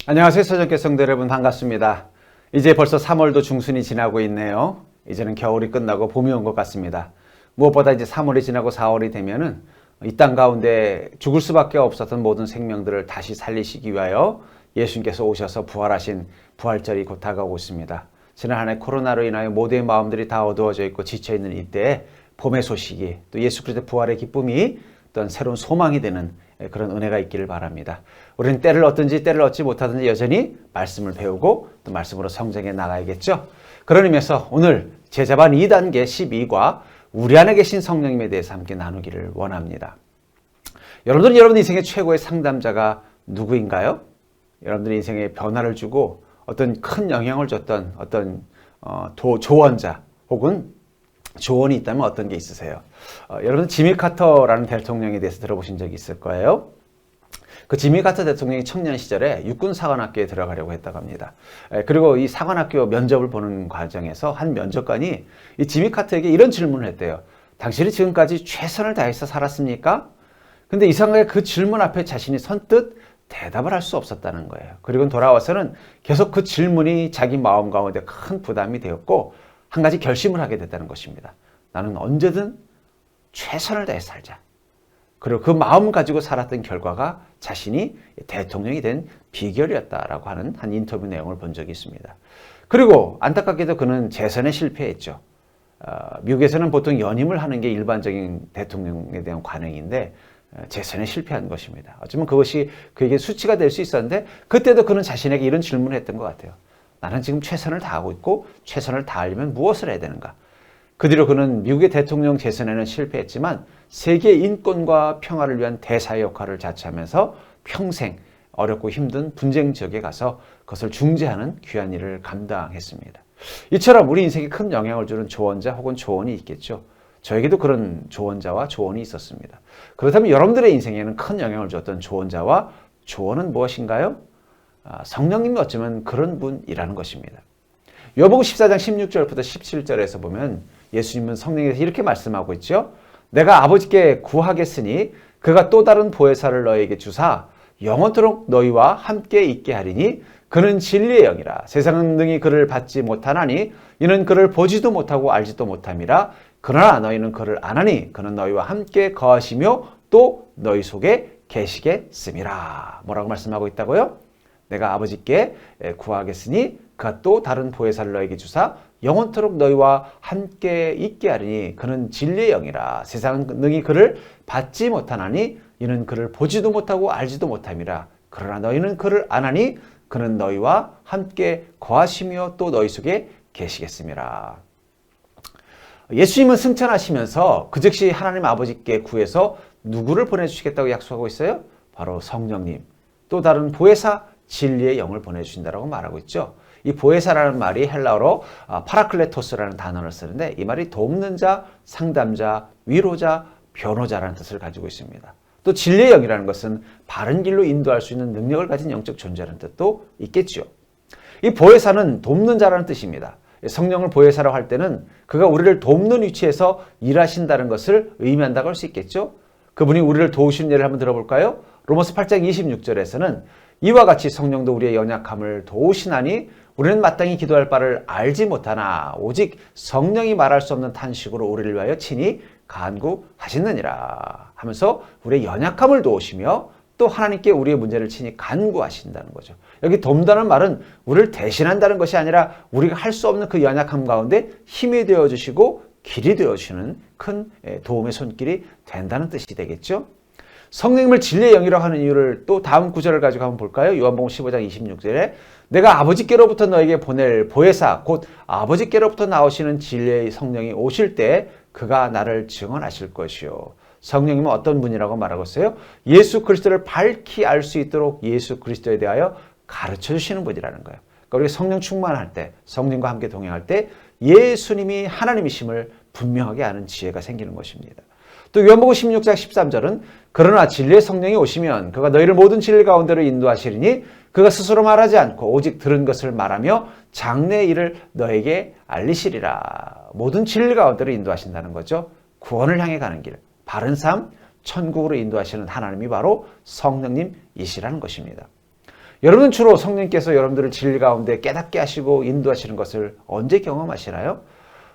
안녕하세요. 서정교 성도 여러분, 반갑습니다. 이제 벌써 3월도 중순이 지나고 있네요. 이제는 겨울이 끝나고 봄이 온 것 같습니다. 무엇보다 이제 3월이 지나고 4월이 되면은 이 땅 가운데 죽을 수밖에 없었던 모든 생명들을 다시 살리시기 위하여 예수님께서 오셔서 부활하신 부활절이 곧 다가오고 있습니다. 지난 한 해 코로나로 인하여 모두의 마음들이 다 어두워져 있고 지쳐있는 이때에 봄의 소식이, 또 예수 그리스도의 부활의 기쁨이 어떤 새로운 소망이 되는 그런 은혜가 있기를 바랍니다. 우리는 때를 얻든지 때를 얻지 못하든지 여전히 말씀을 배우고 또 말씀으로 성장해 나가야겠죠. 그런 의미에서 오늘 제자반 2단계 12과 우리 안에 계신 성령님에 대해서 함께 나누기를 원합니다. 여러분들은 여러분 인생의 최고의 상담자가 누구인가요? 여러분들 인생에 변화를 주고 어떤 큰 영향을 줬던 어떤 조언자 혹은 조언이 있다면 어떤 게 있으세요? 여러분 지미 카터라는 대통령에 대해서 들어보신 적이 있을 거예요. 그 지미 카터 대통령이 청년 시절에 육군 사관학교에 들어가려고 했다고 합니다. 그리고 이 사관학교 면접을 보는 과정에서 한 면접관이 이 지미 카터에게 이런 질문을 했대요. 당신이 지금까지 최선을 다해서 살았습니까? 근데 이상하게 그 질문 앞에 자신이 선뜻 대답을 할 수 없었다는 거예요. 그리고 돌아와서는 계속 그 질문이 자기 마음 가운데 큰 부담이 되었고 한 가지 결심을 하게 됐다는 것입니다. 나는 언제든 최선을 다해 살자. 그리고 그 마음 가지고 살았던 결과가 자신이 대통령이 된 비결이었다라고 하는 한 인터뷰 내용을 본 적이 있습니다. 그리고 안타깝게도 그는 재선에 실패했죠. 미국에서는 보통 연임을 하는 게 일반적인 대통령에 대한 관행인데 재선에 실패한 것입니다. 어쩌면 그것이 그에게 수치가 될 수 있었는데 그때도 그는 자신에게 이런 질문을 했던 것 같아요. 나는 지금 최선을 다하고 있고 최선을 다하려면 무엇을 해야 되는가? 그 뒤로 그는 미국의 대통령 재선에는 실패했지만 세계 인권과 평화를 위한 대사의 역할을 자처하면서 평생 어렵고 힘든 분쟁 지역에 가서 그것을 중재하는 귀한 일을 감당했습니다. 이처럼 우리 인생에 큰 영향을 주는 조언자 혹은 조언이 있겠죠. 저에게도 그런 조언자와 조언이 있었습니다. 그렇다면 여러분들의 인생에는 큰 영향을 줬던 조언자와 조언은 무엇인가요? 성령님이 어쩌면 그런 분이라는 것입니다. 요한복음 14장 16절부터 17절에서 보면 예수님은 성령에서 이렇게 말씀하고 있죠. 내가 아버지께 구하겠으니 그가 또 다른 보혜사를 너에게 주사 영원토록 너희와 함께 있게 하리니 그는 진리의 영이라. 세상은 능히 그를 받지 못하나니 이는 그를 보지도 못하고 알지도 못함이라. 그러나 너희는 그를 아나니 그는 너희와 함께 거하시며 또 너희 속에 계시겠음이라. 뭐라고 말씀하고 있다고요? 내가 아버지께 구하겠으니 그가 또 다른 보혜사를 너에게 주사 영원토록 너희와 함께 있게 하리니 그는 진리의 영이라. 세상은 능히 그를 받지 못하나니 이는 그를 보지도 못하고 알지도 못함이라. 그러나 너희는 그를 아나니 그는 너희와 함께 거하시며 또 너희 속에 계시겠음이라. 예수님은 승천하시면서 그 즉시 하나님 아버지께 구해서 누구를 보내주시겠다고 약속하고 있어요? 바로 성령님, 또 다른 보혜사 진리의 영을 보내주신다고 말하고 있죠. 이 보혜사라는 말이 헬라어로 파라클레토스라는 단어를 쓰는데 이 말이 돕는 자, 상담자, 위로자, 변호자라는 뜻을 가지고 있습니다. 또 진리의 영이라는 것은 바른 길로 인도할 수 있는 능력을 가진 영적 존재라는 뜻도 있겠죠. 이 보혜사는 돕는 자라는 뜻입니다. 성령을 보혜사라고 할 때는 그가 우리를 돕는 위치에서 일하신다는 것을 의미한다고 할 수 있겠죠. 그분이 우리를 도우시는 예를 한번 들어볼까요? 로마서 8장 26절에서는 이와 같이 성령도 우리의 연약함을 도우시나니 우리는 마땅히 기도할 바를 알지 못하나 오직 성령이 말할 수 없는 탄식으로 우리를 위하여 친히 간구하시느니라 하면서 우리의 연약함을 도우시며 또 하나님께 우리의 문제를 친히 간구하신다는 거죠. 여기 돕다는 말은 우리를 대신한다는 것이 아니라 우리가 할 수 없는 그 연약함 가운데 힘이 되어주시고 길이 되어주시는 큰 도움의 손길이 된다는 뜻이 되겠죠. 성령님을 진리의 영이라고 하는 이유를 또 다음 구절을 가지고 한번 볼까요? 요한복음 15장 26절에 내가 아버지께로부터 너에게 보낼 보혜사 곧 아버지께로부터 나오시는 진리의 성령이 오실 때 그가 나를 증언하실 것이요. 성령님은 어떤 분이라고 말하고 있어요? 예수 그리스도를 밝히 알 수 있도록 예수 그리스도에 대하여 가르쳐 주시는 분이라는 거예요. 그러니까 우리가 성령 충만할 때, 성령과 함께 동행할 때 예수님이 하나님이심을 분명하게 아는 지혜가 생기는 것입니다. 또 요한복음 16장 13절은 그러나 진리의 성령이 오시면 그가 너희를 모든 진리 가운데로 인도하시리니 그가 스스로 말하지 않고 오직 들은 것을 말하며 장래의 일을 너에게 알리시리라. 모든 진리 가운데로 인도하신다는 거죠. 구원을 향해 가는 길, 바른 삶, 천국으로 인도하시는 하나님이 바로 성령님이시라는 것입니다. 여러분은 주로 성령님께서 여러분들을 진리 가운데 깨닫게 하시고 인도하시는 것을 언제 경험하시나요?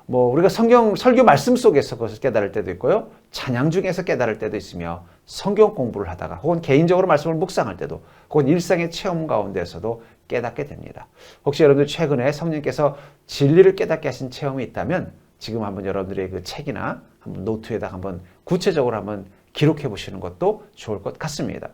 우리가 성경 설교 말씀 속에서 그것을 깨달을 때도 있고요. 찬양 중에서 깨달을 때도 있으며 성경 공부를 하다가 혹은 개인적으로 말씀을 묵상할 때도 혹은 일상의 체험 가운데서도 깨닫게 됩니다. 혹시 여러분들 최근에 성령님께서 진리를 깨닫게 하신 체험이 있다면 지금 한번 여러분들의 그 책이나 한번 노트에다 한번 구체적으로 한번 기록해 보시는 것도 좋을 것 같습니다.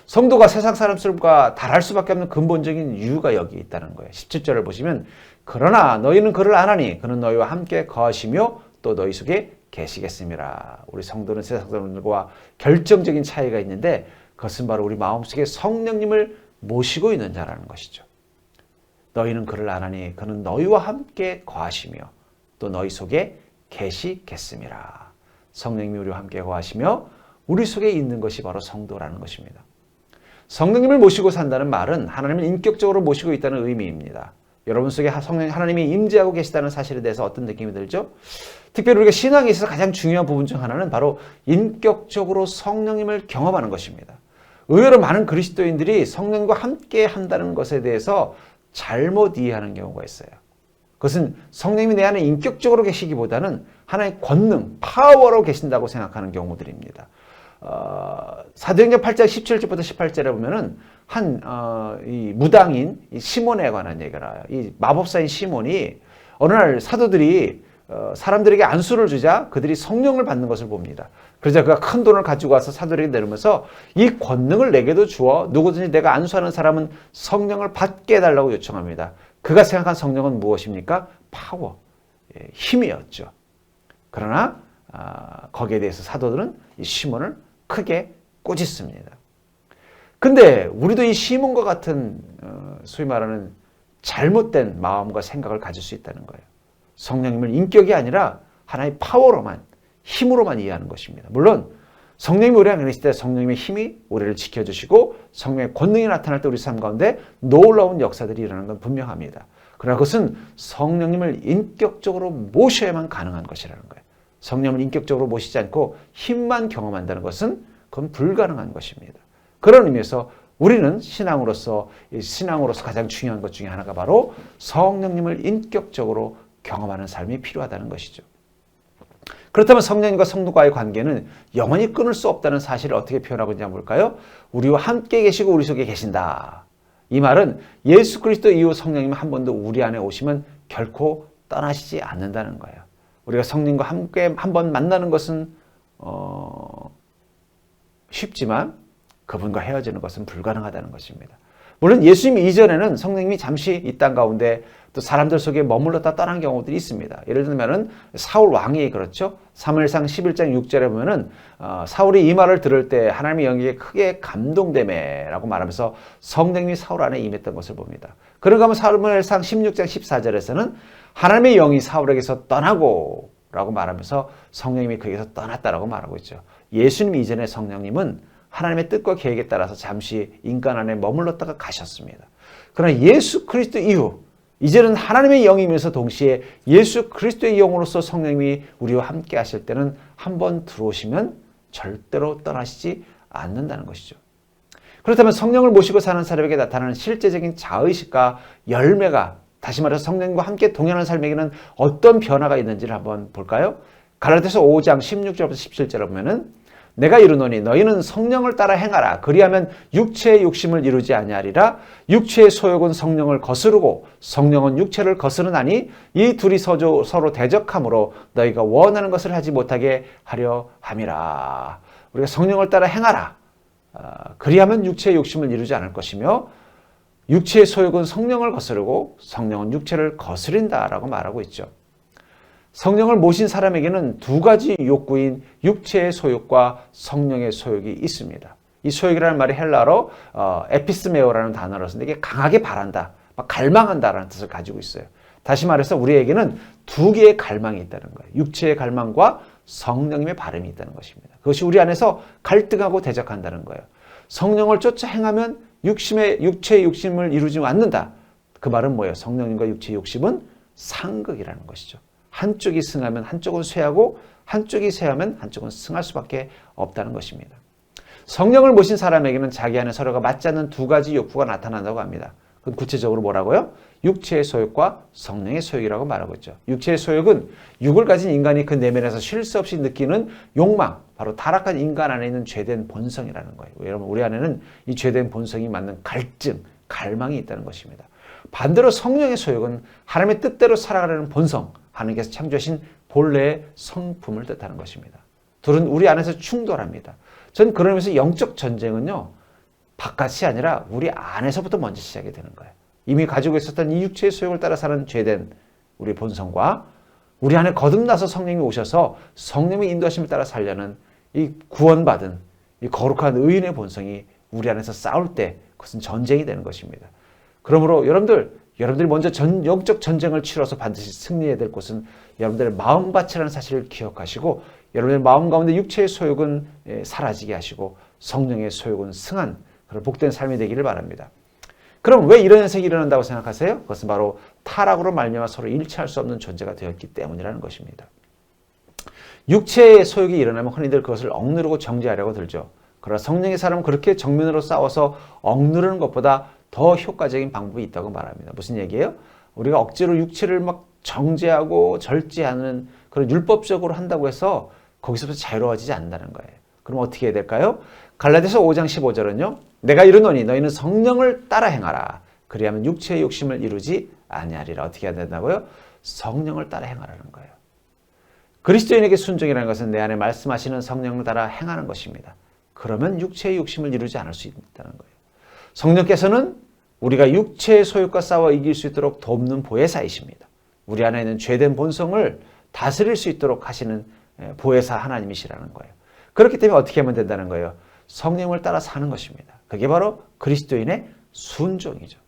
성도가 세상 사람들과 달할 수밖에 없는 근본적인 이유가 여기 있다는 거예요. 17절을 보시면 그러나 너희는 그를 아나니 그는 너희와 함께 거하시며 또 너희 속에 계시겠습니다. 우리 성도는 세상 사람들과 결정적인 차이가 있는데 그것은 바로 우리 마음속에 성령님을 모시고 있는 자라는 것이죠. 너희는 그를 아나니 그는 너희와 함께 거하시며 또 너희 속에 계시겠습니다. 성령님이 우리와 함께 거하시며 우리 속에 있는 것이 바로 성도라는 것입니다. 성령님을 모시고 산다는 말은 하나님을 인격적으로 모시고 있다는 의미입니다. 여러분 속에 하나님이 임재하고 계시다는 사실에 대해서 어떤 느낌이 들죠? 특별히 우리가 신앙에 있어서 가장 중요한 부분 중 하나는 바로 인격적으로 성령님을 경험하는 것입니다. 의외로 많은 그리스도인들이 성령과 함께 한다는 것에 대해서 잘못 이해하는 경우가 있어요. 그것은 성령님이 내 안에 인격적으로 계시기보다는 하나의 권능, 파워로 계신다고 생각하는 경우들입니다. 사도행전 8장 17절부터 18절에 보면은 이 무당인 이 시몬에 관한 얘기가 나와요. 이 마법사인 시몬이 어느 날 사도들이 사람들에게 안수를 주자 그들이 성령을 받는 것을 봅니다. 그러자 그가 큰 돈을 가지고 와서 사도들에게 내리면서 이 권능을 내게도 주어 누구든지 내가 안수하는 사람은 성령을 받게 해달라고 요청합니다. 그가 생각한 성령은 무엇입니까? 파워, 힘이었죠. 그러나 거기에 대해서 사도들은 이 시몬을 크게 꾸짖습니다. 근데 우리도 이 시몬과 같은 소위 말하는 잘못된 마음과 생각을 가질 수 있다는 거예요. 성령님을 인격이 아니라 하나의 파워로만, 힘으로만 이해하는 것입니다. 물론 성령님이 우리 안에 계실 때 성령님의 힘이 우리를 지켜주시고 성령의 권능이 나타날 때 우리 삶 가운데 놀라운 역사들이 일어나는 건 분명합니다. 그러나 그것은 성령님을 인격적으로 모셔야만 가능한 것이라는 거예요. 성령을 인격적으로 모시지 않고 힘만 경험한다는 것은 그건 불가능한 것입니다. 그런 의미에서 우리는 신앙으로서 가장 중요한 것 중에 하나가 바로 성령님을 인격적으로 경험하는 삶이 필요하다는 것이죠. 그렇다면 성령님과 성도과의 관계는 영원히 끊을 수 없다는 사실을 어떻게 표현하고 있는지 한번 볼까요? 우리와 함께 계시고 우리 속에 계신다. 이 말은 예수 그리스도 이후 성령님은 한 번도 우리 안에 오시면 결코 떠나시지 않는다는 거예요. 우리가 성령님과 함께 한번 만나는 것은 쉽지만 그분과 헤어지는 것은 불가능하다는 것입니다. 물론 예수님 이전에는 성령님이 잠시 이 땅 가운데 또 사람들 속에 머물렀다 떠난 경우들이 있습니다. 예를 들면은 사울 왕이 그렇죠. 사무엘상 11장 6절에 보면은 사울이 이 말을 들을 때 하나님의 영이 크게 감동되매라고 말하면서 성령님이 사울 안에 임했던 것을 봅니다. 그런가 하면 사무엘상 16장 14절에서는 하나님의 영이 사울에게서 떠나고 라고 말하면서 성령님이 그에게서 떠났다라고 말하고 있죠. 예수님 이전의 성령님은 하나님의 뜻과 계획에 따라서 잠시 인간 안에 머물렀다가 가셨습니다. 그러나 예수 그리스도 이후 이제는 하나님의 영이면서 동시에 예수 그리스도의 영으로서 성령님이 우리와 함께 하실 때는 한번 들어오시면 절대로 떠나시지 않는다는 것이죠. 그렇다면 성령을 모시고 사는 사람에게 나타나는 실제적인 자의식과 열매가 다시 말해서 성령님과 함께 동행하는 삶에게는 어떤 변화가 있는지를 한번 볼까요? 갈라디아서 5장 16절부터 17절에 보면은 내가 이르노니 너희는 성령을 따라 행하라. 그리하면 육체의 욕심을 이루지 아니하리라. 육체의 소욕은 성령을 거스르고 성령은 육체를 거스르나니 이 둘이 서로 대적함으로 너희가 원하는 것을 하지 못하게 하려 함이라. 우리가 성령을 따라 행하라. 그리하면 육체의 욕심을 이루지 않을 것이며 육체의 소욕은 성령을 거스르고 성령은 육체를 거스린다라고 말하고 있죠. 성령을 모신 사람에게는 두 가지 욕구인 육체의 소욕과 성령의 소욕이 있습니다. 이 소욕이라는 말이 헬라어로 에피스메오라는 단어로 쓰는데 이게 강하게 바란다, 갈망한다라는 뜻을 가지고 있어요. 다시 말해서 우리에게는 두 개의 갈망이 있다는 거예요. 육체의 갈망과 성령님의 바람이 있다는 것입니다. 그것이 우리 안에서 갈등하고 대적한다는 거예요. 성령을 쫓아 행하면 육체의 욕심을 이루지 않는다. 그 말은 뭐예요? 성령님과 육체의 욕심은 상극이라는 것이죠. 한쪽이 승하면 한쪽은 쇠하고 한쪽이 쇠하면 한쪽은 승할 수밖에 없다는 것입니다. 성령을 모신 사람에게는 자기 안에 서로가 맞지 않는 두 가지 욕구가 나타난다고 합니다. 그건 구체적으로 뭐라고요? 육체의 소욕과 성령의 소욕이라고 말하고 있죠. 육체의 소욕은 육을 가진 인간이 그 내면에서 쉴 수 없이 느끼는 욕망, 바로 타락한 인간 안에 있는 죄된 본성이라는 거예요. 여러분, 우리 안에는 이 죄된 본성이 맞는 갈증, 갈망이 있다는 것입니다. 반대로 성령의 소욕은 하나님의 뜻대로 살아가려는 본성, 하나님께서 창조하신 본래의 성품을 뜻하는 것입니다. 둘은 우리 안에서 충돌합니다. 전 그런 의미에서 영적 전쟁은요, 바깥이 아니라 우리 안에서부터 먼저 시작이 되는 거예요. 이미 가지고 있었던 이 육체의 소욕을 따라 사는 죄된 우리 본성과 우리 안에 거듭나서 성령이 오셔서 성령의 인도하심을 따라 살려는 이 구원받은 이 거룩한 의인의 본성이 우리 안에서 싸울 때 그것은 전쟁이 되는 것입니다. 그러므로 여러분들이 먼저 영적 전쟁을 치러서 반드시 승리해야 될 곳은 여러분들의 마음밭이라는 사실을 기억하시고, 여러분의 마음 가운데 육체의 소욕은 사라지게 하시고 성령의 소욕은 승한 그런 복된 삶이 되기를 바랍니다. 그럼 왜 이런 현상이 일어난다고 생각하세요? 그것은 바로 타락으로 말미암아 서로 일치할 수 없는 존재가 되었기 때문이라는 것입니다. 육체의 소욕이 일어나면 흔히들 그것을 억누르고 정죄하려고 들죠. 그러나 성령의 사람은 그렇게 정면으로 싸워서 억누르는 것보다 더 효과적인 방법이 있다고 말합니다. 무슨 얘기예요? 우리가 억지로 육체를 막 정죄하고 절제하는 그런 율법적으로 한다고 해서 거기서부터 자유로워지지 않는다는 거예요. 그럼 어떻게 해야 될까요? 갈라디아서 5장 15절은요. 내가 이르노니 너희는 성령을 따라 행하라. 그리하면 육체의 욕심을 이루지 아니하리라. 어떻게 해야 된다고요? 성령을 따라 행하라는 거예요. 그리스도인에게 순종이라는 것은 내 안에 말씀하시는 성령을 따라 행하는 것입니다. 그러면 육체의 욕심을 이루지 않을 수 있다는 거예요. 성령께서는 우리가 육체의 소욕과 싸워 이길 수 있도록 돕는 보혜사이십니다. 우리 안에 있는 죄된 본성을 다스릴 수 있도록 하시는 보혜사 하나님이시라는 거예요. 그렇기 때문에 어떻게 하면 된다는 거예요? 성령을 따라 사는 것입니다. 그게 바로 그리스도인의 순종이죠.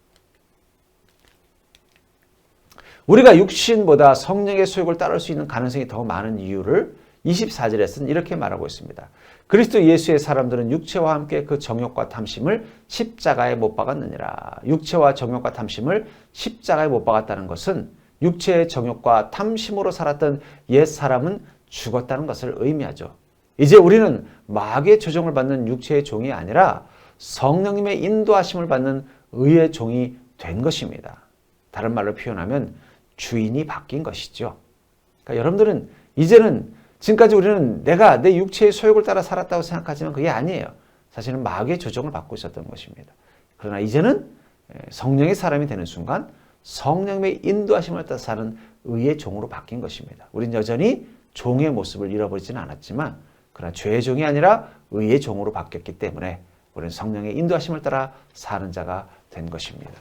우리가 육신보다 성령의 소욕을 따를 수 있는 가능성이 더 많은 이유를 24절에서는 이렇게 말하고 있습니다. 그리스도 예수의 사람들은 육체와 함께 그 정욕과 탐심을 십자가에 못 박았느니라. 육체와 정욕과 탐심을 십자가에 못 박았다는 것은 육체의 정욕과 탐심으로 살았던 옛 사람은 죽었다는 것을 의미하죠. 이제 우리는 마귀의 조종을 받는 육체의 종이 아니라 성령님의 인도하심을 받는 의의 종이 된 것입니다. 다른 말로 표현하면 주인이 바뀐 것이죠. 그러니까 여러분들은 이제는, 지금까지 우리는 내가 내 육체의 소욕을 따라 살았다고 생각하지만 그게 아니에요. 사실은 마귀의 조종을 받고 있었던 것입니다. 그러나 이제는 성령의 사람이 되는 순간 성령의 인도하심을 따라 사는 의의 종으로 바뀐 것입니다. 우린 여전히 종의 모습을 잃어버리지는 않았지만, 그러나 죄의 종이 아니라 의의 종으로 바뀌었기 때문에 우리는 성령의 인도하심을 따라 사는 자가 된 것입니다.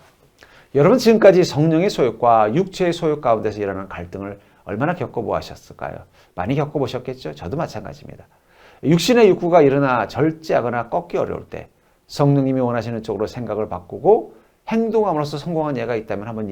여러분, 지금까지 성령의 소욕과 육체의 소욕 가운데서 일어나는 갈등을 얼마나 겪어보셨을까요? 많이 겪어보셨겠죠? 저도 마찬가지입니다. 육신의 욕구가 일어나 절제하거나 꺾기 어려울 때 성령님이 원하시는 쪽으로 생각을 바꾸고 행동함으로써 성공한 예가 있다면 한번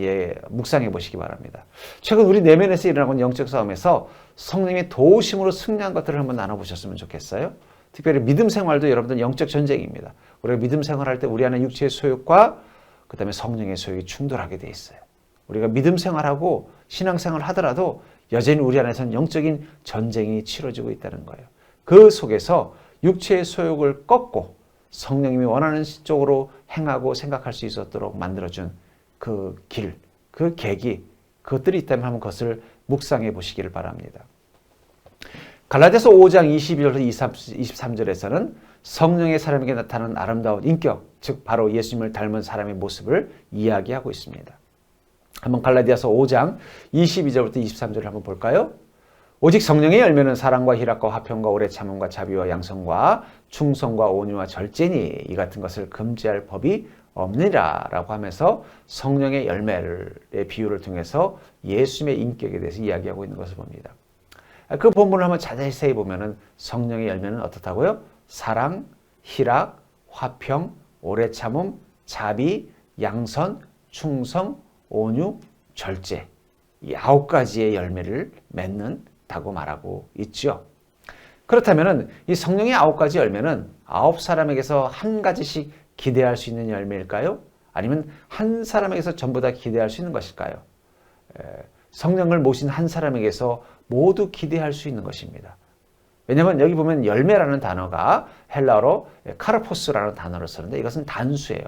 묵상해 보시기 바랍니다. 최근 우리 내면에서 일어나고 있는 영적 싸움에서 성령의 도우심으로 승리한 것들을 한번 나눠보셨으면 좋겠어요. 특별히 믿음 생활도 여러분들 영적 전쟁입니다. 우리가 믿음 생활할 때 우리 안에 육체의 소욕과 그 다음에 성령의 소욕이 충돌하게 돼 있어요. 우리가 믿음 생활하고 신앙생활을 하더라도 여전히 우리 안에서는 영적인 전쟁이 치러지고 있다는 거예요. 그 속에서 육체의 소욕을 꺾고 성령님이 원하는 쪽으로 행하고 생각할 수 있도록 만들어준 그 길, 그 계기, 그것들이 있다면 한번 그것을 묵상해 보시기를 바랍니다. 갈라디아서 5장 22절에서 23절에서는 성령의 사람에게 나타나는 아름다운 인격, 즉 바로 예수님을 닮은 사람의 모습을 이야기하고 있습니다. 한번 갈라디아서 5장 22절부터 23절을 한번 볼까요? 오직 성령의 열매는 사랑과 희락과 화평과 오래 참음과 자비와 양성과 충성과 온유와 절제니 이 같은 것을 금지할 법이 없느니라 라고 하면서 성령의 열매의 비유를 통해서 예수님의 인격에 대해서 이야기하고 있는 것을 봅니다. 그 본문을 한번 자세히 보면은 성령의 열매는 어떻다고요? 사랑, 희락, 화평, 오래 참음, 자비, 양선, 충성, 온유, 절제, 이 9가지의 열매를 맺는다고 말하고 있죠. 그렇다면 이 성령의 9가지 열매는 9사람에게서 한 가지씩 기대할 수 있는 열매일까요? 아니면 한 사람에게서 전부 다 기대할 수 있는 것일까요? 성령을 모신 한 사람에게서 모두 기대할 수 있는 것입니다. 왜냐하면 여기 보면 열매라는 단어가 헬라어로 카르포스라는 단어를 쓰는데 이것은 단수예요.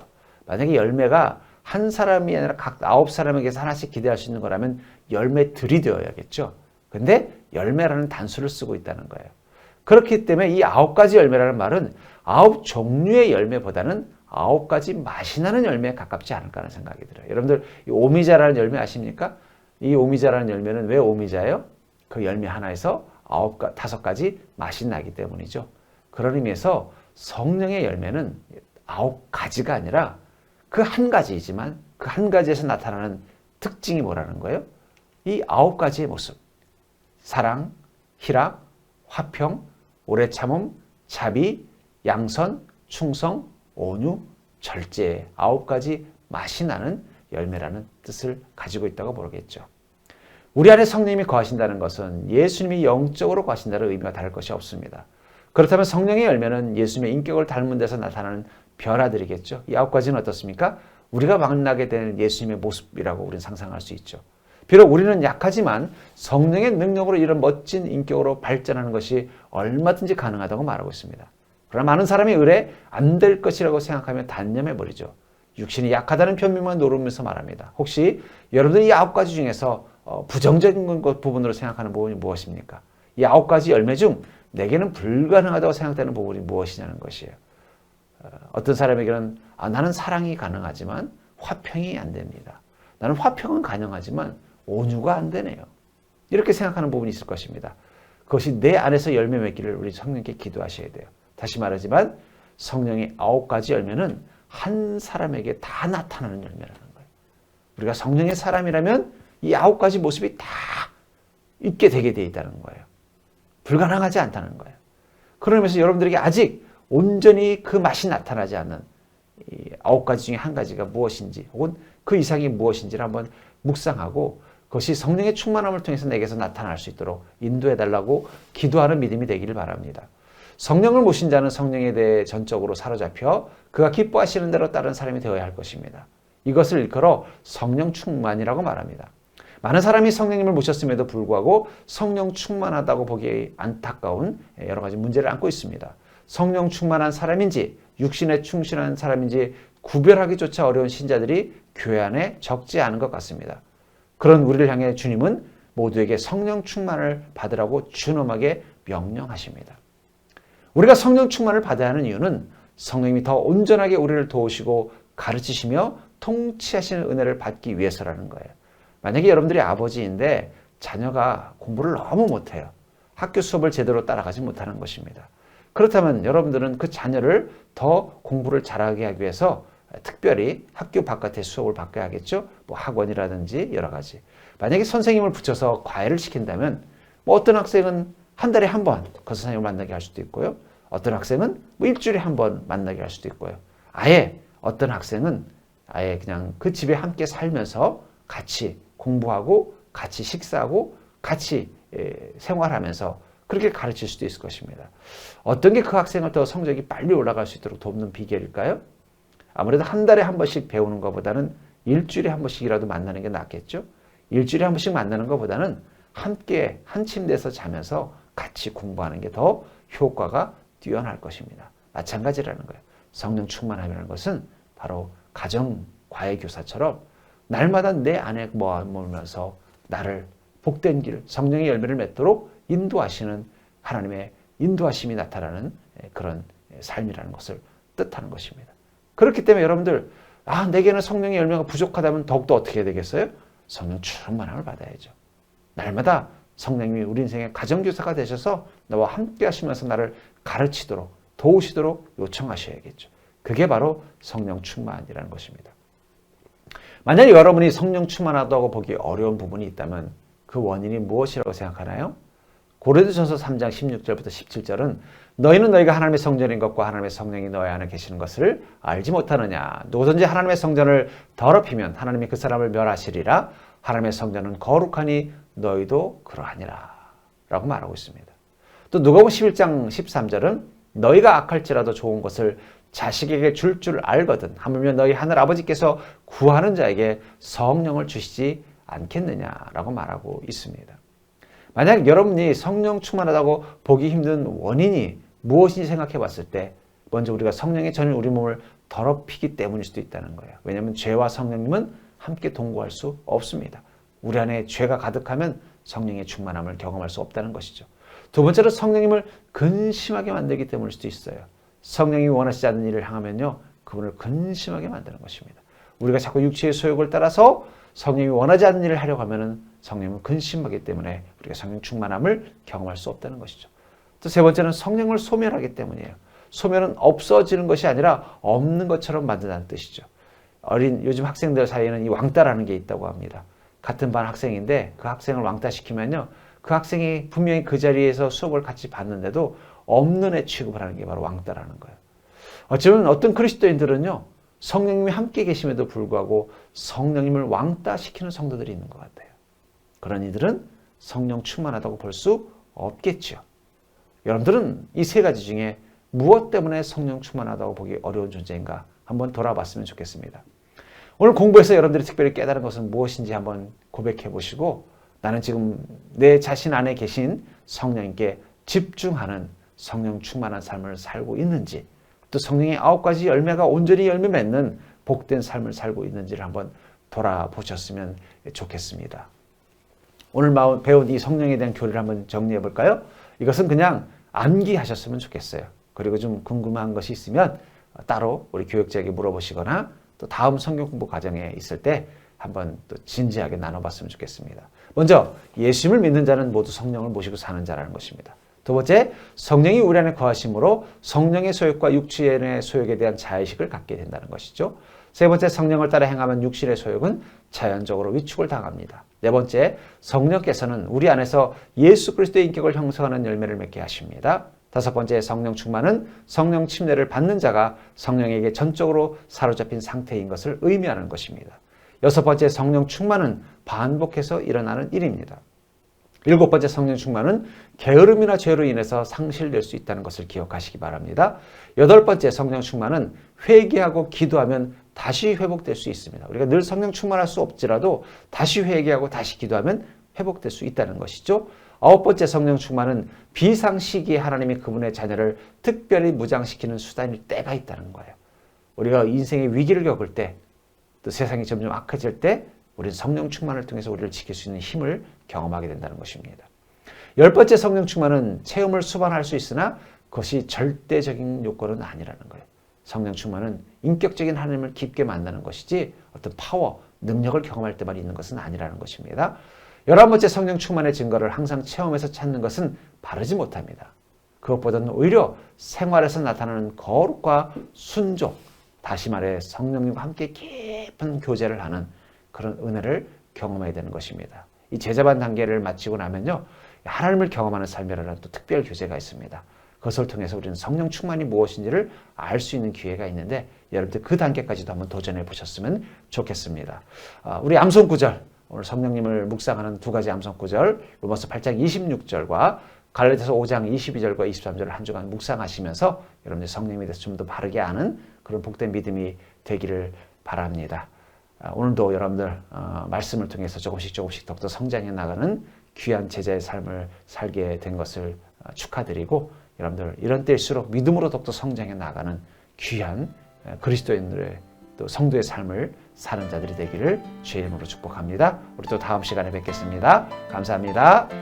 만약에 열매가 한 사람이 아니라 각 9사람에게서 하나씩 기대할 수 있는 거라면 열매들이 되어야겠죠. 근데 열매라는 단수를 쓰고 있다는 거예요. 그렇기 때문에 이 9가지 열매라는 말은 9종류의 열매보다는 9가지 맛이 나는 열매에 가깝지 않을까 하는 생각이 들어요. 여러분들 이 오미자라는 열매 아십니까? 이 오미자라는 열매는 왜 오미자예요? 그 열매 하나에서 5가지 맛이 나기 때문이죠. 그런 의미에서 성령의 열매는 9가지가 아니라 그 한 가지이지만 그 한 가지에서 나타나는 특징이 뭐라는 거예요? 이 9가지의 모습. 사랑, 희락, 화평, 오래 참음, 자비, 양선, 충성, 온유, 절제 9가지 맛이 나는 열매라는 뜻을 가지고 있다고 모르겠죠. 우리 안에 성령님이 거하신다는 것은 예수님이 영적으로 거하신다는 의미가 다를 것이 없습니다. 그렇다면 성령의 열매는 예수님의 인격을 닮은 데서 나타나는 변화들이겠죠. 이 9가지는 어떻습니까? 우리가 만나게 되는 예수님의 모습이라고 우리는 상상할 수 있죠. 비록 우리는 약하지만 성령의 능력으로 이런 멋진 인격으로 발전하는 것이 얼마든지 가능하다고 말하고 있습니다. 그러나 많은 사람이 의뢰 안 될 것이라고 생각하면 단념해버리죠. 육신이 약하다는 편미만 노르면서 말합니다. 혹시 여러분들이 이 9가지 중에서 부정적인 부분으로 생각하는 부분이 무엇입니까? 이 9가지 열매 중 내게는 불가능하다고 생각되는 부분이 무엇이냐는 것이에요. 어떤 사람에게는 나는 사랑이 가능하지만 화평이 안 됩니다. 나는 화평은 가능하지만 온유가 안 되네요. 이렇게 생각하는 부분이 있을 것입니다. 그것이 내 안에서 열매 맺기를 우리 성령께 기도하셔야 돼요. 다시 말하지만 성령의 9가지 열매는 한 사람에게 다 나타나는 열매라는 거예요. 우리가 성령의 사람이라면 이 9가지 모습이 다 있게 되게 돼 있다는 거예요. 불가능하지 않다는 거예요. 그러면서 여러분들에게 아직 온전히 그 맛이 나타나지 않는 이 9가지 중에 한 가지가 무엇인지 혹은 그 이상이 무엇인지를 한번 묵상하고 그것이 성령의 충만함을 통해서 내게서 나타날 수 있도록 인도해달라고 기도하는 믿음이 되기를 바랍니다. 성령을 모신 자는 성령에 대해 전적으로 사로잡혀 그가 기뻐하시는 대로 따른 사람이 되어야 할 것입니다. 이것을 일컬어 성령 충만이라고 말합니다. 많은 사람이 성령님을 모셨음에도 불구하고 성령 충만하다고 보기에 안타까운 여러 가지 문제를 안고 있습니다. 성령 충만한 사람인지 육신에 충실한 사람인지 구별하기조차 어려운 신자들이 교회 안에 적지 않은 것 같습니다. 그런 우리를 향해 주님은 모두에게 성령 충만을 받으라고 준엄하게 명령하십니다. 우리가 성령 충만을 받아야 하는 이유는 성령님이 더 온전하게 우리를 도우시고 가르치시며 통치하시는 은혜를 받기 위해서라는 거예요. 만약에 여러분들이 아버지인데 자녀가 공부를 너무 못해요. 학교 수업을 제대로 따라가지 못하는 것입니다. 그렇다면 여러분들은 그 자녀를 더 공부를 잘하게 하기 위해서 특별히 학교 바깥의 수업을 바꿔야 하겠죠. 뭐 학원이라든지 여러 가지. 만약에 선생님을 붙여서 과외를 시킨다면 뭐 어떤 학생은 한 달에 한 번 그 선생님을 만나게 할 수도 있고요. 어떤 학생은 뭐 일주일에 한 번 만나게 할 수도 있고요. 아예 어떤 학생은 아예 그냥 그 집에 함께 살면서 같이 공부하고 같이 식사하고 같이 생활하면서 그렇게 가르칠 수도 있을 것입니다. 어떤 게 그 학생을 더 성적이 빨리 올라갈 수 있도록 돕는 비결일까요? 아무래도 한 달에 한 번씩 배우는 것보다는 일주일에 한 번씩이라도 만나는 게 낫겠죠? 일주일에 한 번씩 만나는 것보다는 함께 한 침대에서 자면서 같이 공부하는 게 더 효과가 뛰어날 것입니다. 마찬가지라는 거예요. 성령 충만함이라는 것은 바로 가정 과외교사처럼 날마다 내 안에 머물면서 나를 복된 길, 성령의 열매를 맺도록 인도하시는 하나님의 인도하심이 나타나는 그런 삶이라는 것을 뜻하는 것입니다. 그렇기 때문에 여러분들 내게는 성령의 열매가 부족하다면 더욱더 어떻게 해야 되겠어요? 성령 충만함을 받아야죠. 날마다 성령님이 우리 인생의 가정교사가 되셔서 나와 함께 하시면서 나를 가르치도록 도우시도록 요청하셔야겠죠. 그게 바로 성령 충만이라는 것입니다. 만약에 여러분이 성령 충만하다고 보기 어려운 부분이 있다면 그 원인이 무엇이라고 생각하나요? 고린도전서 3장 16절부터 17절은 너희는 너희가 하나님의 성전인 것과 하나님의 성령이 너희 안에 계시는 것을 알지 못하느냐. 누구든지 하나님의 성전을 더럽히면 하나님이 그 사람을 멸하시리라. 하나님의 성전은 거룩하니 너희도 그러하니라. 라고 말하고 있습니다. 또 누가복음 11장 13절은 너희가 악할지라도 좋은 것을 자식에게 줄 알거든 하물며 너희 하늘 아버지께서 구하는 자에게 성령을 주시지 않겠느냐라고 말하고 있습니다. 만약 여러분이 성령 충만하다고 보기 힘든 원인이 무엇인지 생각해 봤을 때 먼저 우리가 성령의 전율 우리 몸을 더럽히기 때문일 수도 있다는 거예요. 왜냐하면 죄와 성령님은 함께 동거할 수 없습니다. 우리 안에 죄가 가득하면 성령의 충만함을 경험할 수 없다는 것이죠. 두 번째로 성령님을 근심하게 만들기 때문일 수도 있어요. 성령이 원하시지 않는 일을 향하면요, 그분을 근심하게 만드는 것입니다. 우리가 자꾸 육체의 소욕을 따라서 성령이 원하지 않는 일을 하려고 하면은 성령은 근심하기 때문에 우리가 성령 충만함을 경험할 수 없다는 것이죠. 또 세 번째는 성령을 소멸하기 때문이에요. 소멸은 없어지는 것이 아니라 없는 것처럼 만든다는 뜻이죠. 요즘 학생들 사이에는 이 왕따라는 게 있다고 합니다. 같은 반 학생인데 그 학생을 왕따시키면요, 그 학생이 분명히 그 자리에서 수업을 같이 받는데도 없는 애 취급을 하는 게 바로 왕따라는 거예요. 어쩌면 어떤 그리스도인들은요, 성령님이 함께 계심에도 불구하고 성령님을 왕따시키는 성도들이 있는 것 같아요. 그런 이들은 성령 충만하다고 볼 수 없겠죠. 여러분들은 이 세 가지 중에 무엇 때문에 성령 충만하다고 보기 어려운 존재인가 한번 돌아봤으면 좋겠습니다. 오늘 공부해서 여러분들이 특별히 깨달은 것은 무엇인지 한번 고백해 보시고, 나는 지금 내 자신 안에 계신 성령님께 집중하는 성령 충만한 삶을 살고 있는지, 또 성령의 9가지 열매가 온전히 열매 맺는 복된 삶을 살고 있는지를 한번 돌아보셨으면 좋겠습니다. 오늘 배운 이 성령에 대한 교리를 한번 정리해 볼까요? 이것은 그냥 암기하셨으면 좋겠어요. 그리고 좀 궁금한 것이 있으면 따로 우리 교육자에게 물어보시거나 또 다음 성경 공부 과정에 있을 때 한번 또 진지하게 나눠봤으면 좋겠습니다. 먼저 예수님을 믿는 자는 모두 성령을 모시고 사는 자라는 것입니다. 두 번째, 성령이 우리 안에 거하심으로 성령의 소욕과 육신의 소욕에 대한 자의식을 갖게 된다는 것이죠. 세 번째, 성령을 따라 행하면 육신의 소욕은 자연적으로 위축을 당합니다. 네 번째, 성령께서는 우리 안에서 예수 그리스도의 인격을 형성하는 열매를 맺게 하십니다. 다섯 번째, 성령 충만은 성령 침례를 받는 자가 성령에게 전적으로 사로잡힌 상태인 것을 의미하는 것입니다. 여섯 번째, 성령 충만은 반복해서 일어나는 일입니다. 일곱 번째, 성령 충만은 게으름이나 죄로 인해서 상실될 수 있다는 것을 기억하시기 바랍니다. 여덟 번째, 성령 충만은 회개하고 기도하면 다시 회복될 수 있습니다. 우리가 늘 성령 충만할 수 없지라도 다시 회개하고 다시 기도하면 회복될 수 있다는 것이죠. 아홉 번째, 성령 충만은 비상시기에 하나님이 그분의 자녀를 특별히 무장시키는 수단일 때가 있다는 거예요. 우리가 인생의 위기를 겪을 때, 또 세상이 점점 악해질 때 우리는 성령 충만을 통해서 우리를 지킬 수 있는 힘을 경험하게 된다는 것입니다. 열 번째, 성령 충만은 체험을 수반할 수 있으나 그것이 절대적인 요건은 아니라는 거예요. 성령 충만은 인격적인 하나님을 깊게 만나는 것이지 어떤 파워, 능력을 경험할 때만 있는 것은 아니라는 것입니다. 11번째, 성령 충만의 증거를 항상 체험에서 찾는 것은 바르지 못합니다. 그것보다는 오히려 생활에서 나타나는 거룩과 순종, 다시 말해 성령님과 함께 깊은 교제를 하는 그런 은혜를 경험해야 되는 것입니다. 이 제자반 단계를 마치고 나면요, 하나님을 경험하는 삶이라는 또 특별 교제가 있습니다. 그것을 통해서 우리는 성령 충만이 무엇인지를 알 수 있는 기회가 있는데, 여러분들 그 단계까지도 한번 도전해 보셨으면 좋겠습니다. 우리 암송 구절, 오늘 성령님을 묵상하는 두 가지 암송 구절, 로마서 8장 26절과 갈라디아서 5장 22절과 23절을 한 주간 묵상하시면서 여러분들 성령님에 대해서 좀 더 바르게 아는 그런 복된 믿음이 되기를 바랍니다. 오늘도 여러분들 말씀을 통해서 조금씩 더욱더 성장해 나가는 귀한 제자의 삶을 살게 된 것을 축하드리고, 여러분들 이런 때일수록 믿음으로 더욱더 성장해 나가는 귀한 그리스도인들의 또 성도의 삶을 사는 자들이 되기를 주의 이름으로 축복합니다. 우리 또 다음 시간에 뵙겠습니다. 감사합니다.